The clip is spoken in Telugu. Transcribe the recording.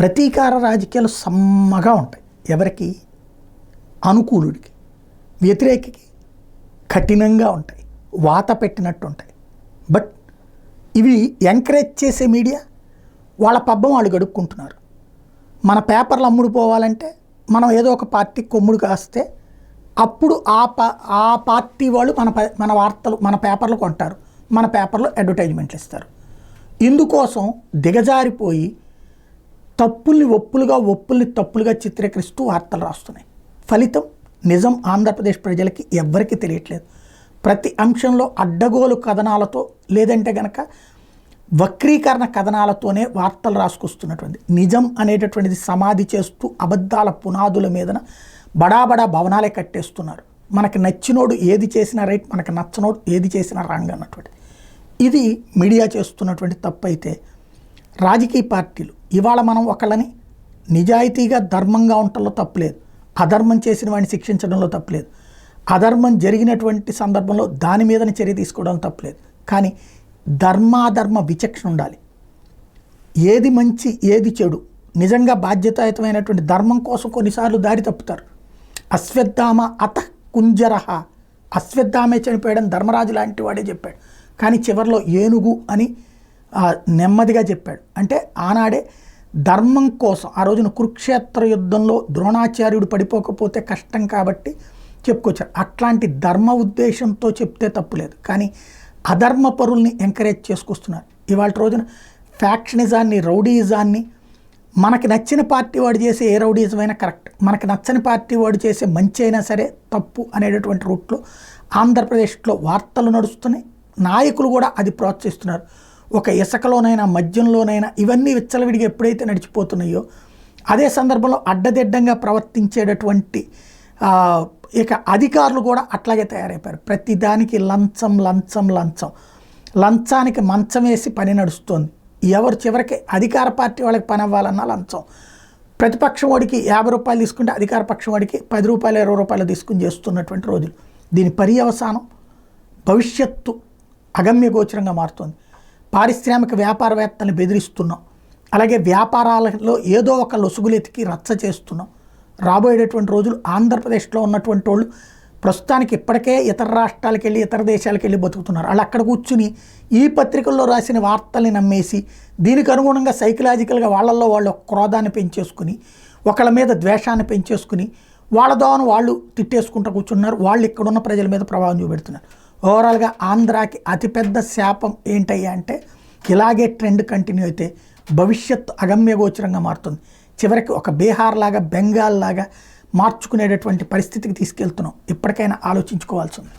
ప్రతీకార రాజకీయాలు సమ్మగా ఉంటాయి. ఎవరికి? అనుకూలుడికి. వ్యతిరేకికి కఠినంగా ఉంటాయి, వాత పెట్టినట్టు ఉంటాయి. బట్ ఇవి ఎంకరేజ్ చేసే మీడియా వాళ్ళ పబ్బం వాళ్ళు గడుపుకుంటున్నారు. మన పేపర్లు అమ్ముడు పోవాలంటే మనం ఏదో ఒక పార్టీ కొమ్ముడు కాస్తే అప్పుడు ఆ పార్టీ వాళ్ళు మన వార్తలు మన పేపర్లు కొంటారు, మన పేపర్లో అడ్వర్టైజ్మెంట్లు ఇస్తారు. ఇందుకోసం దిగజారిపోయి తప్పుల్ని ఒప్పులుగా, ఒప్పుల్ని తప్పులుగా చిత్రీకరిస్తూ వార్తలు రాస్తున్నాయి. ఫలితం నిజం ఆంధ్రప్రదేశ్ ప్రజలకి ఎవ్వరికీ తెలియట్లేదు. ప్రతి అంశంలో అడ్డగోలు కథనాలతో, లేదంటే గనక వక్రీకరణ కథనాలతోనే వార్తలు రాసుకొస్తున్నటువంటి నిజం అనేటటువంటిది సమాధి చేస్తూ అబద్ధాల పునాదుల మీదన బడాబడా భవనాలే కట్టేస్తున్నారు. మనకి నచ్చినోడు ఏది చేసినా రైట్, మనకు నచ్చనోడు ఏది చేసినా రాంగ్ అన్నటువంటి ఇది మీడియా చేస్తున్నటువంటి తప్పు. అయితే రాజకీయ పార్టీలు ఇవాళ మనం ఒకళ్ళని నిజాయితీగా ధర్మంగా ఉండటంలో తప్పులేదు, అధర్మం చేసిన వాడిని శిక్షించడంలో తప్పులేదు, అధర్మం జరిగినటువంటి సందర్భంలో దాని మీదనే చర్య తీసుకోవడం తప్పులేదు. కానీ ధర్మాధర్మ విచక్షణ ఉండాలి. ఏది మంచి ఏది చెడు, నిజంగా బాధ్యతాయుతమైనటువంటి ధర్మం కోసం కొన్నిసార్లు దారి తప్పుతారు. అశ్వత్థామ అత కుంజరహ, అశ్వత్థామే చనిపోయాడని ధర్మరాజు లాంటి వాడే చెప్పాడు. కానీ చివరిలో ఏనుగు అని నెమ్మదిగా చెప్పాడు. అంటే ఆనాడే ధర్మం కోసం ఆ రోజున కురుక్షేత్ర యుద్ధంలో ద్రోణాచార్యుడు పడిపోకపోతే కష్టం కాబట్టి చెప్పుకొచ్చారు. అట్లాంటి ధర్మ ఉద్దేశంతో చెప్తే తప్పులేదు. కానీ అధర్మ పరుల్ని ఎంకరేజ్ చేసుకొస్తున్నారు. ఇవాళ రోజున ఫ్యాక్షనిజాన్ని, రౌడీయిజాన్ని, మనకి నచ్చిన పార్టీ వాడు చేసే ఏ రౌడీయిజమైనా కరెక్ట్, మనకి నచ్చని పార్టీ వాడు చేసే మంచి అయినా సరే తప్పు అనేటటువంటి రూట్లో ఆంధ్రప్రదేశ్లో వార్తలు నడుస్తున్నాయి. నాయకులు కూడా అది ప్రోత్సహిస్తున్నారు. ఒక ఇసుకలోనైనా మద్యంలోనైనా ఇవన్నీ విచ్చలవిడిగా ఎప్పుడైతే నడిచిపోతున్నాయో అదే సందర్భంలో అడ్డదిడ్డంగా ప్రవర్తించేటటువంటి ఇక అధికారులు కూడా అట్లాగే తయారైపోయారు. ప్రతిదానికి లంచం లంచం లంచం, లంచానికి మంచం వేసి పని నడుస్తుంది. ఎవరు చివరికి అధికార పార్టీ వాళ్ళకి పని అవ్వాలన్నా లంచం. ప్రతిపక్షం వాడికి 50 రూపాయలు తీసుకుంటే అధికార పక్షం వాడికి 10 రూపాయలు 20 రూపాయలు తీసుకుని చేస్తున్నటువంటి రోజులు. దీని పర్యవసానం భవిష్యత్తు అగమ్యగోచరంగా మారుతుంది. పారిశ్రామిక వ్యాపారవేత్తల్ని బెదిరిస్తున్నాం, అలాగే వ్యాపారాలలో ఏదో ఒక లొసుగులెతికి రచ్చ చేస్తున్నాం. రాబోయేటటువంటి రోజులు ఆంధ్రప్రదేశ్లో ఉన్నటువంటి వాళ్ళు ప్రస్తుతానికి ఇప్పటికే ఇతర రాష్ట్రాలకు వెళ్ళి ఇతర దేశాలకు వెళ్ళి బతుకుతున్నారు. వాళ్ళు అక్కడ కూర్చుని ఈ పత్రికల్లో రాసిన వార్తల్ని నమ్మేసి దీనికి అనుగుణంగా సైకలాజికల్గా వాళ్ళల్లో వాళ్ళు క్రోధాన్ని పెంచేసుకుని, ఒకళ్ళ మీద ద్వేషాన్ని పెంచేసుకుని వాళ్ళ దోవను వాళ్ళు తిట్టేసుకుంటూ కూర్చున్నారు. వాళ్ళు ఇక్కడున్న ప్రజల మీద ప్రభావం చూపెడుతున్నారు. ఓవరాల్గా ఆంధ్రాకి అతిపెద్ద శాపం ఏంటయ్యా అంటే ఇలాగే ట్రెండ్ కంటిన్యూ అయితే భవిష్యత్తు అగమ్యగోచరంగా మారుతుంది. చివరికి ఒక బీహార్ లాగా, బెంగాల్ లాగా మార్చుకునేటటువంటి పరిస్థితికి తీసుకెళ్తున్నాం. ఇప్పటికైనా ఆలోచించుకోవాల్సి ఉంది.